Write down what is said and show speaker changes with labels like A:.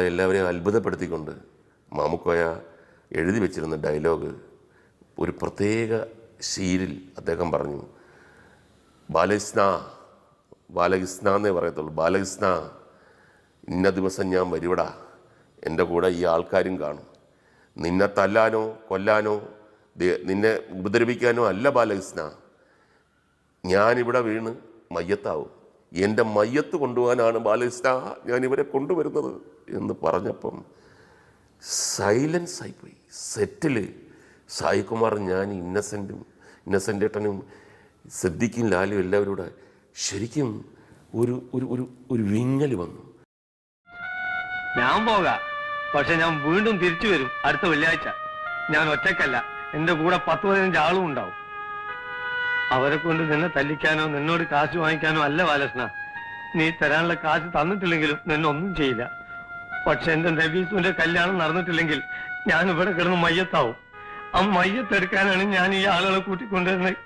A: എല്ലാവരെയും അത്ഭുതപ്പെടുത്തിക്കൊണ്ട് മാമുക്കോയ എഴുതി വെച്ചിരുന്ന ഡയലോഗ് ഒരു പ്രത്യേക ശീലിൽ അദ്ദേഹം പറഞ്ഞു. ബാലകൃഷ്ണ എന്നേ പറയത്തുള്ളൂ. ബാലകൃഷ്ണ, ഇന്ന ദിവസം ഞാൻ വരുവടാ, എൻ്റെ കൂടെ ഈ ആൾക്കാരും കാണും. നിന്നെ തല്ലാനോ കൊല്ലാനോ നിന്നെ ഉപദ്രവിക്കാനോ അല്ല ബാലകൃഷ്ണ, ഞാനിവിടെ വീണ് മയ്യത്താവും. എൻ്റെ മയ്യത്ത് കൊണ്ടുപോകാനാണ് ബാലകൃഷ്ണ ഞാൻ ഇവരെ കൊണ്ടുവരുന്നത് എന്ന് പറഞ്ഞപ്പം സൈലൻസ് ആയിപ്പോയി. സെറ്റിൽ സായികുമാർ, ഞാൻ ഇന്നസെൻ്റ് ഏട്ടനും സിദ്ദിഖും ലാലും എല്ലാവരും കൂടെ ശരിക്കും ഒരു ഒരു ഒരു ഒരു വിങ്ങൽ വന്നു.
B: ഞാൻ പോകാം, പക്ഷെ ഞാൻ വീണ്ടും തിരിച്ചു വരും അടുത്ത വെള്ളിയാഴ്ച. ഞാൻ ഒറ്റക്കല്ല, എൻ്റെ കൂടെ 10-15 ആളും ഉണ്ടാവും. അവരെ കൊണ്ട് നിന്നെ തല്ലിക്കാനോ നിന്നോട് കാശ് വാങ്ങിക്കാനോ അല്ല ബാലകൃഷ്ണ. നീ തരാനുള്ള കാശ് തന്നിട്ടില്ലെങ്കിലും നിന്നെ ഒന്നും ചെയ്യില്ല. പക്ഷെ എൻ്റെ നബീസുവിന്റെ കല്യാണം നടന്നിട്ടില്ലെങ്കിൽ ഞാൻ ഇവിടെ കിടന്ന് മയ്യത്താവും. ആ മയ്യത്തെടുക്കാനാണ് ഞാൻ ഈ ആളുകളെ കൂട്ടിക്കൊണ്ടുവരുന്നത്.